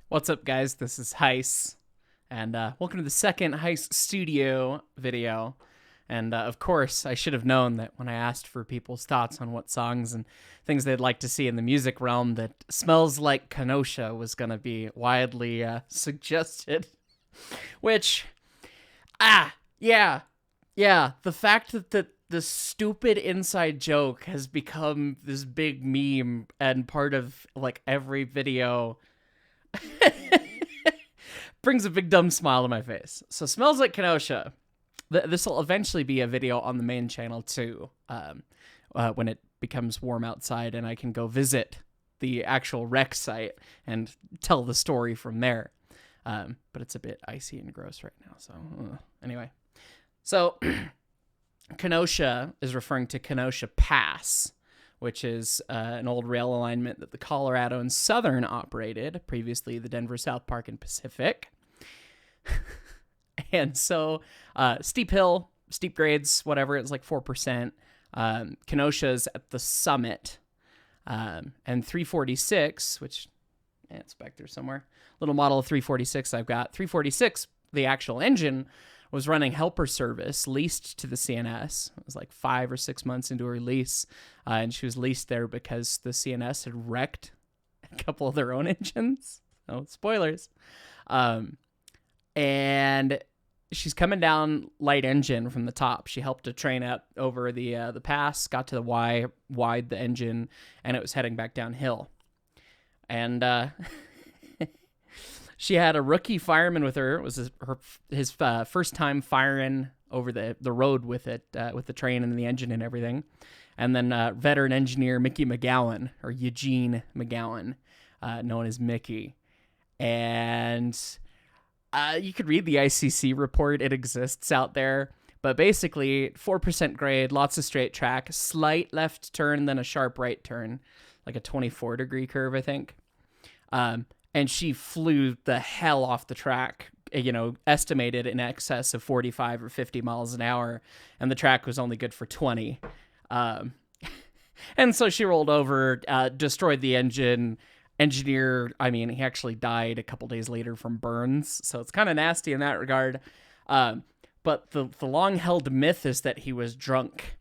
What's up, guys? This is Heis, and welcome to the second Heis Studio video. And of course, I should have known that when I asked for people's thoughts on what songs and things they'd like to see in the music realm, that Smells Like Kenosha was going to be widely suggested. Which, yeah. The fact that the stupid inside joke has become this big meme and part of like every video brings a big dumb smile to my face. So Smells Like Kenosha. This will eventually be a video on the main channel too, when it becomes warm outside and I can go visit the actual rec site and tell the story from there. But it's a bit icy and gross right now. So anyway, so Kenosha is referring to Kenosha Pass, which is an old rail alignment that the Colorado and Southern operated, previously the Denver, South Park, and Pacific. And so steep hill, steep grades, whatever, it's like 4%. Kenosha's at the summit. And 346, which it's back there somewhere. Little model of 346 I've got. 346, the actual engine, was running helper service, leased to the CNS. It was like 5 or 6 months into her lease. And she was leased there because the CNS had wrecked a couple of their own engines. Oh, spoilers. And she's coming down light engine from the top. She helped a train up over the pass, got to the Y, wide the engine, and it was heading back downhill. And she had a rookie fireman with her. It was his first time firing over the road with it, with the train and the engine and everything. And then veteran engineer Mickey McGowan, or Eugene McGowan, known as Mickey. And you could read the ICC report. It exists out there. But basically, 4% grade, lots of straight track, slight left turn, then a sharp right turn, like a 24-degree curve, I think. And she flew the hell off the track, estimated in excess of 45 or 50 miles an hour, and the track was only good for 20. And so she rolled over, destroyed the engine. Engineer, he actually died a couple days later from burns, so it's kind of nasty in that regard. But the long-held myth is that he was drunk,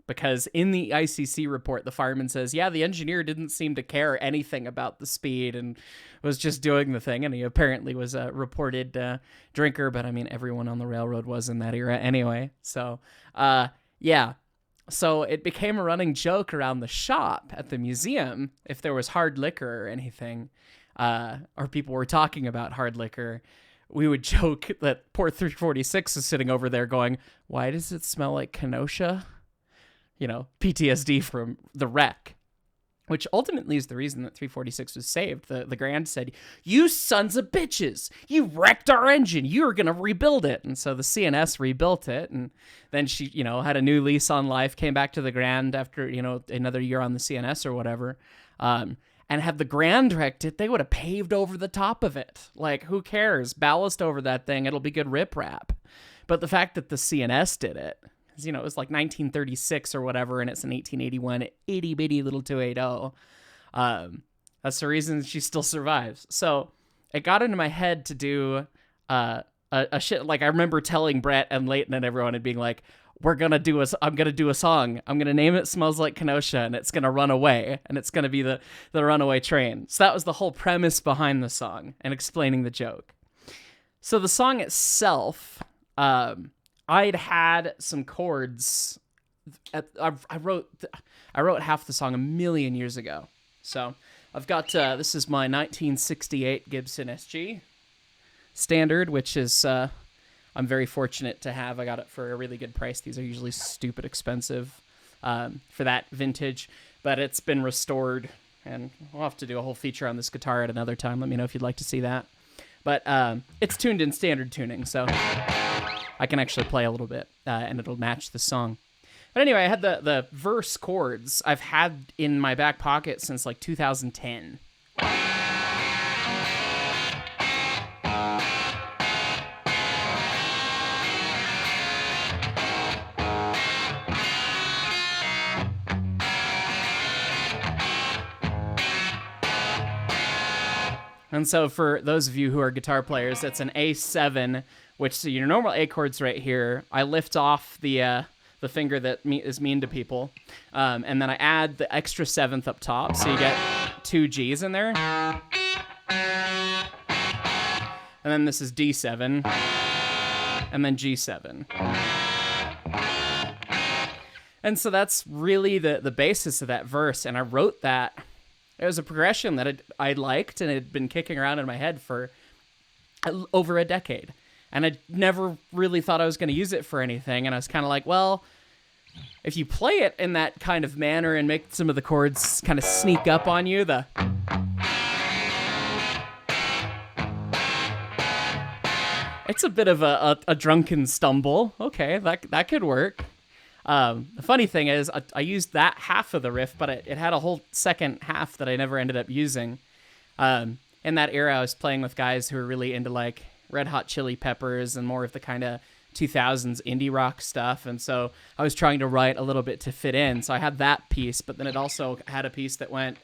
because in the ICC report, the fireman says, yeah, the engineer didn't seem to care anything about the speed and was just doing the thing, and he apparently was a reported drinker, but everyone on the railroad was in that era anyway. So, yeah. So it became a running joke around the shop at the museum if there was hard liquor or anything, or people were talking about hard liquor. We would joke that poor 346 is sitting over there going, why does it smell like Kenosha? PTSD from the wreck, which ultimately is the reason that 346 was saved. The Grand said, you sons of bitches, you wrecked our engine. You're going to rebuild it. And so the CNS rebuilt it. And then she, had a new lease on life, came back to the Grand after, another year on the CNS or whatever. And had the Grand wrecked it, they would have paved over the top of it. Like, who cares? Ballast over that thing. It'll be good riprap. But the fact that the CNS did it, it was like 1936 or whatever, and it's an 1881 itty bitty little 280. That's the reason she still survives. So it got into my head to do a shit. Like, I remember telling Brett and Leighton and everyone and being like, I'm going to do a song. I'm going to name it Smells Like Kenosha, and it's going to run away, and it's going to be the runaway train. So that was the whole premise behind the song and explaining the joke. So the song itself, I'd had some chords. I wrote half the song a million years ago. So I've got, this is my 1968 Gibson SG Standard, which is, I'm very fortunate to have. I got it for a really good price. These are usually stupid expensive for that vintage, but it's been restored, and we'll have to do a whole feature on this guitar at another time. Let me know if you'd like to see that. But it's tuned in standard tuning, so I can actually play a little bit, and it'll match the song. But anyway, I had the verse chords I've had in my back pocket since like 2010. And so for those of you who are guitar players, that's an A7, which so your normal A chord's right here. I lift off the finger that is mean to people, and then I add the extra seventh up top, so you get 2 Gs in there. And then this is D7, and then G7. And so that's really the basis of that verse, and I wrote that. It was a progression that I liked, and it had been kicking around in my head for over a decade. And I never really thought I was going to use it for anything, and I was kind of like, well, if you play it in that kind of manner and make some of the chords kind of sneak up on you, it's a bit of a drunken stumble. Okay, that could work. The funny thing is, I used that half of the riff, but it had a whole second half that I never ended up using. In that era, I was playing with guys who were really into like Red Hot Chili Peppers and more of the kind of 2000s indie rock stuff, and so I was trying to write a little bit to fit in. So I had that piece, but then it also had a piece that went...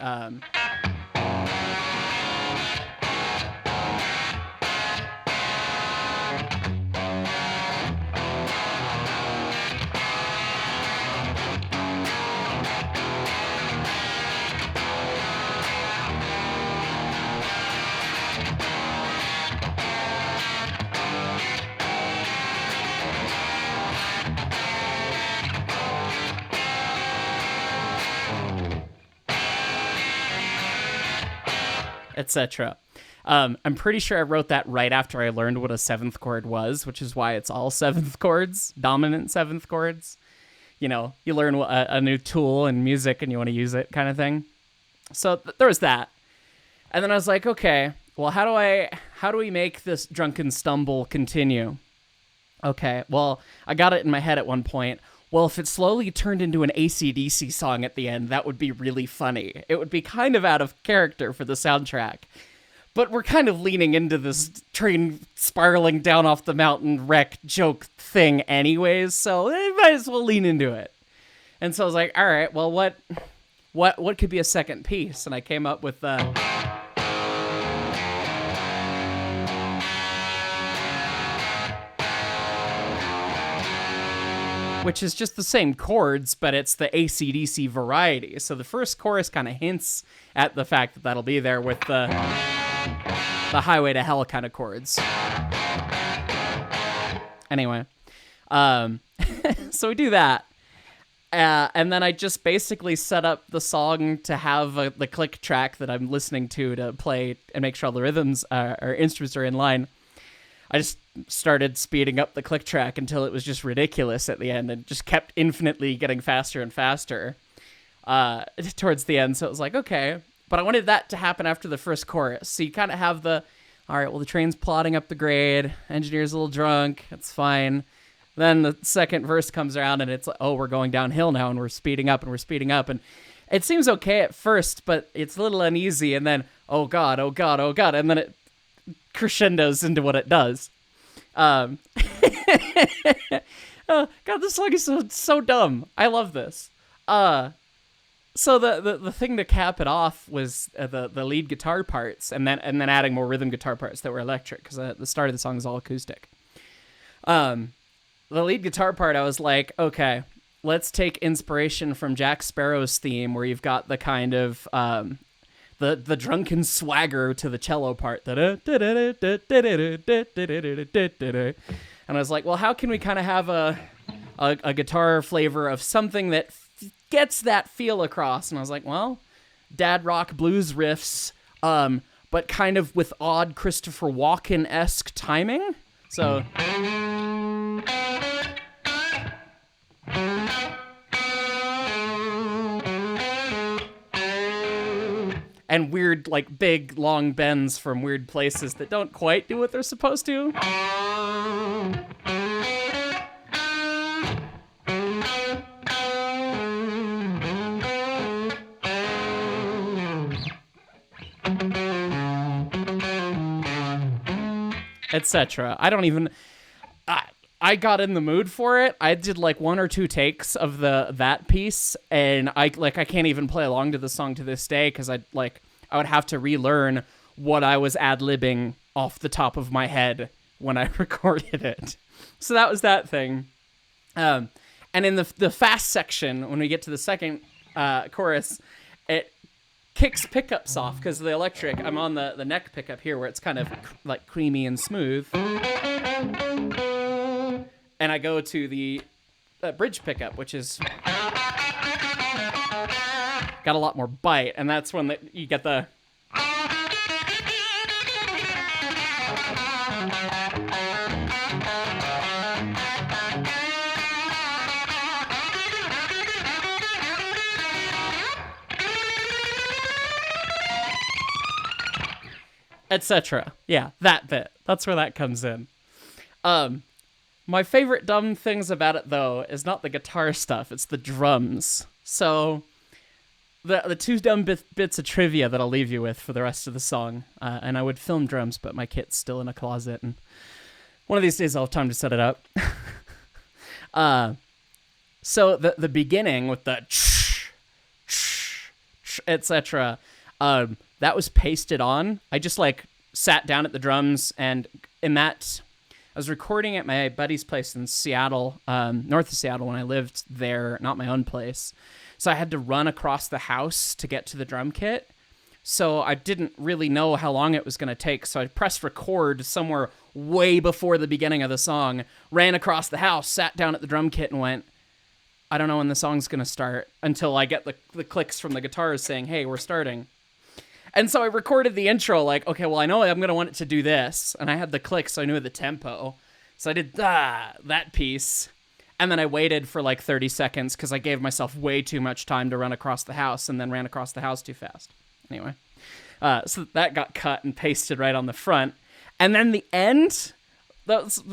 etc. I'm pretty sure I wrote that right after I learned what a 7th chord was, which is why it's all 7th chords, dominant 7th chords. You know, you learn a new tool in music and you want to use it kind of thing. So there was that. And then I was like, okay, well, how do we make this drunken stumble continue? Okay, well, I got it in my head at one point. Well, if it slowly turned into an AC/DC song at the end, that would be really funny. It would be kind of out of character for the soundtrack. But we're kind of leaning into this train spiraling down off the mountain wreck joke thing anyways, so I might as well lean into it. And so I was like, all right, well, what could be a second piece? And I came up with which is just the same chords, but it's the AC/DC variety. So the first chorus kind of hints at the fact that that'll be there with the Highway to Hell kind of chords. Anyway, so we do that. And then I just basically set up the song to have the click track that I'm listening to play and make sure all the rhythms or instruments are in line. I just started speeding up the click track until it was just ridiculous at the end and just kept infinitely getting faster and faster towards the end. So it was like, okay. But I wanted that to happen after the first chorus. So you kind of have all right, well, the train's plodding up the grade. Engineer's a little drunk. It's fine. Then the second verse comes around and it's like, oh, we're going downhill now and we're speeding up and we're speeding up. And it seems okay at first, but it's a little uneasy. And then, oh God, oh God, oh God. And then it crescendos into what it does. Oh God, this song is so dumb. I love this. So the thing to cap it off was the lead guitar parts, and then adding more rhythm guitar parts that were electric, because the start of the song is all acoustic. The lead guitar part, I was like, okay, let's take inspiration from Jack Sparrow's theme, where you've got the kind of the drunken swagger to the cello part. And I was like, well, how can we kind of have a guitar flavor of something that gets that feel across? And I was like, well, dad rock blues riffs, but kind of with odd Christopher Walken-esque timing. So... and weird, like, big, long bends from weird places that don't quite do what they're supposed to. Etc. I got in the mood for it. I did like 1 or 2 takes of that piece, and I can't even play along to the song to this day, because I would have to relearn what I was ad-libbing off the top of my head when I recorded it. So that was that thing. And in the fast section, when we get to the second chorus, it kicks pickups off because the electric. I'm on the neck pickup here where it's kind of like creamy and smooth. And I go to the bridge pickup, which is got a lot more bite, and that's when you get the etc. Yeah, that bit. That's where that comes in. My favorite dumb things about it, though, is not the guitar stuff, it's the drums. So, the two dumb bits of trivia that I'll leave you with for the rest of the song, and I would film drums, but my kit's still in a closet, and one of these days I'll have time to set it up. So, the beginning with the etc., that was pasted on. I just, sat down at the drums, and in that... I was recording at my buddy's place in Seattle, north of Seattle, when I lived there, not my own place. So I had to run across the house to get to the drum kit. So I didn't really know how long it was going to take. So I pressed record somewhere way before the beginning of the song, ran across the house, sat down at the drum kit and went, I don't know when the song's going to start until I get the clicks from the guitars saying, hey, we're starting. And so I recorded the intro okay, well, I know I'm going to want it to do this. And I had the clicks, so I knew the tempo. So I did that piece. And then I waited for 30 seconds because I gave myself way too much time to run across the house and then ran across the house too fast. Anyway, so that got cut and pasted right on the front. And then the end, that was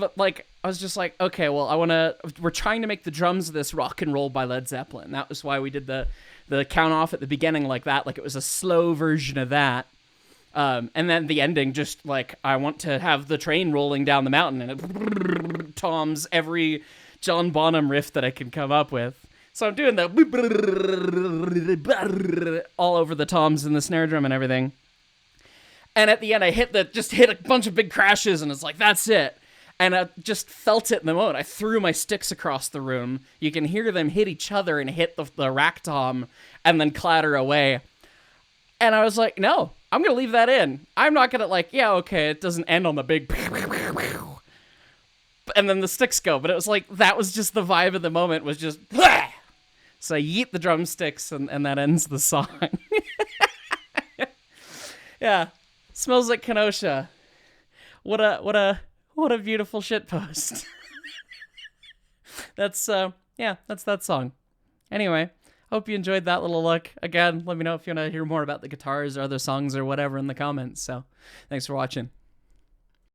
I was just okay, well, we're trying to make the drums of this Rock and Roll by Led Zeppelin. That was why we did the count off at the beginning like that, it was a slow version of that. And then the ending, just I want to have the train rolling down the mountain and it toms every John Bonham riff that I can come up with. So I'm doing the all over the toms and the snare drum and everything. And at the end, I hit a bunch of big crashes and it's that's it. And I just felt it in the moment. I threw my sticks across the room. You can hear them hit each other and hit the rack tom and then clatter away. And I was no, I'm going to leave that in. I'm not going to yeah, okay, it doesn't end on the big... And then the sticks go. But it was that was just the vibe of the moment was just... So I yeet the drumsticks and that ends the song. Yeah. Smells like Kenosha. What a beautiful shitpost. That's that song. Anyway, hope you enjoyed that little look. Again, let me know if you want to hear more about the guitars or other songs or whatever in the comments. So, thanks for watching.